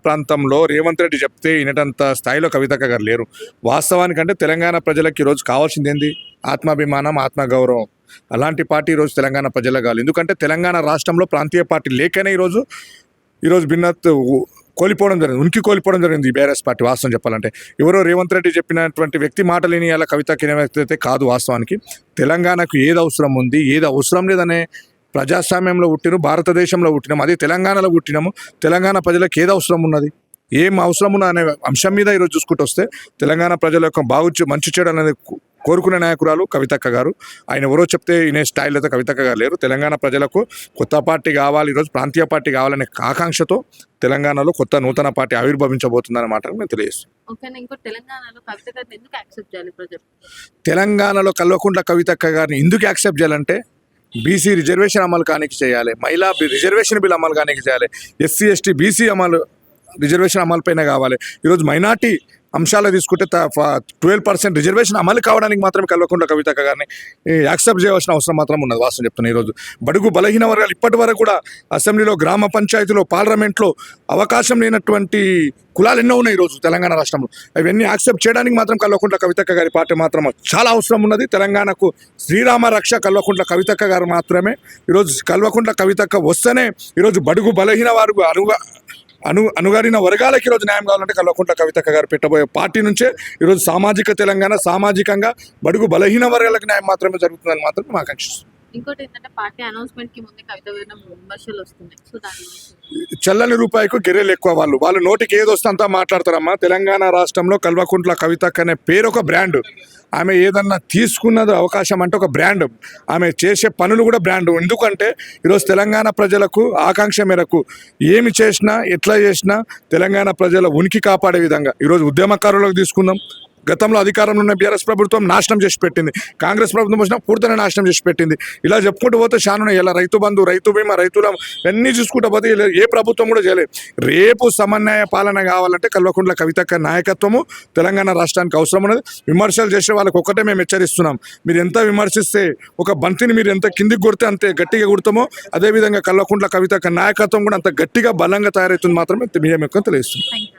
ప్రాంతంలో రేవంత్ రెడ్డి చెప్తే వినేటంత స్థాయిలో కవితక్క గారు లేరు. వాస్తవానికంటే తెలంగాణ ప్రజలకు ఈరోజు కావాల్సింది ఏంది? ఆత్మాభిమానం, ఆత్మగౌరవం. అలాంటి పార్టీ ఈరోజు తెలంగాణ ప్రజలకు కావాలి. ఎందుకంటే తెలంగాణ రాష్ట్రంలో ప్రాంతీయ పార్టీ లేకనే ఈరోజు భిన్నత్ కోల్పోవడం జరిగింది, ఉనికి కోల్పోవడం జరిగింది ఈ బీఆర్ఎస్ పార్టీ. వాస్తవం చెప్పాలంటే ఎవరో రేవంత్ రెడ్డి చెప్పినటువంటి వ్యక్తి మాటలు విని అలా కవితకి వ్యక్తి అయితే కాదు. వాస్తవానికి తెలంగాణకు ఏది అవసరం ఉంది, ఏది అవసరం లేదనే ప్రజాస్వామ్యంలో పుట్టిన, భారతదేశంలో పుట్టినాము, అదే తెలంగాణలో పుట్టినాము. తెలంగాణ ప్రజలకు ఏది అవసరం ఉన్నది, ఏం అవసరం ఉన్న అనే అంశం మీద ఈరోజు చూసుకుంటూ వస్తే తెలంగాణ ప్రజల యొక్క మంచి చేయడం అనేది కోరుకునే నాయకురాలు కవితక్క గారు. ఆయన ఎవరో చెప్తే వినే స్టైల్ అయితే కవితక్క గారు లేరు. తెలంగాణ ప్రజలకు కొత్త పార్టీ కావాలి, ఈరోజు ప్రాంతీయ పార్టీ కావాలనే ఆకాంక్షతో తెలంగాణలో కొత్త నూతన పార్టీ ఆవిర్భవించబోతుందనే మాట నేను తెలియజేస్తాను. తెలంగాణలో కల్వకుంట్ల కవితక్క గారిని ఎందుకు యాక్సెప్ట్ చేయాలంటే బీసీ రిజర్వేషన్ అమలు కానికి చేయాలి, మహిళా రిజర్వేషన్ బిల్ అమలు కానికి చేయాలి, ఎస్సీ ఎస్టీ బీసీ రిజర్వేషన్ అమలు పైన కావాలి. ఈరోజు మైనార్టీ అంశాలు తీసుకుంటే 12% రిజర్వేషన్ అమలు కావడానికి మాత్రమే కల్వకుంట్ల కవితక్క గారిని యాక్సెప్ట్ చేయవలసిన అవసరం మాత్రం ఉన్నది. వాస్తవం చెప్తున్నాను. ఈరోజు బడుగు బలహీన వర్గాలు ఇప్పటి వరకు కూడా అసెంబ్లీలో, గ్రామ పంచాయతీలో, పార్లమెంట్లో అవకాశం లేనటువంటి కులాలు ఎన్నో ఉన్నాయి ఈరోజు తెలంగాణ రాష్ట్రంలో. అవన్నీ యాక్సెప్ట్ చేయడానికి మాత్రం కల్వకుంట్ల కవితక్క గారి పార్టీ మాత్రం చాలా అవసరం ఉన్నది. తెలంగాణకు శ్రీరామ రక్ష కల్వకుంట్ల కవితక్క గారు మాత్రమే. ఈరోజు కల్వకుంట్ల కవితక్క వస్తేనే ఈరోజు బడుగు బలహీన వారు అనుగారిన వర్గాలకు ఈరోజు న్యాయం కావాలంటే కల్వకుంట్ల కవితక్క గారు పెట్టబోయే పార్టీ నుంచే ఈరోజు సామాజిక తెలంగాణ, సామాజికంగా బడుగు బలహీన వర్గాలకు న్యాయం మాత్రమే జరుగుతుందని మాత్రం మాకు ఆకాంక్షిస్తుంది. ఇంకోటి ఏంటంటే పార్టీ అనౌన్స్మెంట్ కి ముందే కవిత విమర్శలు వస్తున్నాయి. సో చల్లని రూపాయికు గెర్రెలు ఎక్కువ. వాళ్ళు నోటికి ఏది వస్తే అంతా మాట్లాడతారమ్మా. తెలంగాణ రాష్ట్రంలో కల్వకుంట్ల కవితక్క అనే పేరు ఒక బ్రాండ్. ఆమె ఏదన్నా తీసుకున్నది అవకాశం అంటే ఒక బ్రాండ్. ఆమె చేసే పనులు కూడా బ్రాండ్. ఎందుకంటే ఈరోజు తెలంగాణ ప్రజలకు ఆకాంక్ష మేరకు ఏమి చేసినా, ఎట్లా చేసినా తెలంగాణ ప్రజల ఉనికి కాపాడే విధంగా ఈరోజు ఉద్యమకారులకు తీసుకుందాం. గతంలో అధికారంలో ఉన్న బీఆర్ఎస్ ప్రభుత్వం నాశనం చేసి పెట్టింది, కాంగ్రెస్ ప్రభుత్వం వచ్చినా పూర్తిగా నాశనం చేసి పెట్టింది. ఇలా చెప్పుకుంటూ పోతే చాలా ఇలా రైతు బంధు, రైతు బీమా, రైతుల అన్నీ చూసుకుంటూ పోతే ఏ ప్రభుత్వం కూడా చేయలేదు. రేపు సమన్వయ పాలన కావాలంటే కల్వకుంట్ల కవితక్క నాయకత్వము తెలంగాణ రాష్ట్రానికి అవసరం ఉన్నది. విమర్శలు చేసే వాళ్ళకి ఒకటే మేము హెచ్చరిస్తున్నాం, మీరు ఎంత విమర్శిస్తే ఒక బంతిని మీరు ఎంత కిందికి కొడితే అంతే గట్టిగా కొడతామో అదేవిధంగా కల్వకుంట్ల కవితక్క నాయకత్వం కూడా అంత గట్టిగా బలంగా తయారవుతుంది మాత్రమే మేము ఎక్కువ తెలియజేస్తున్నాం.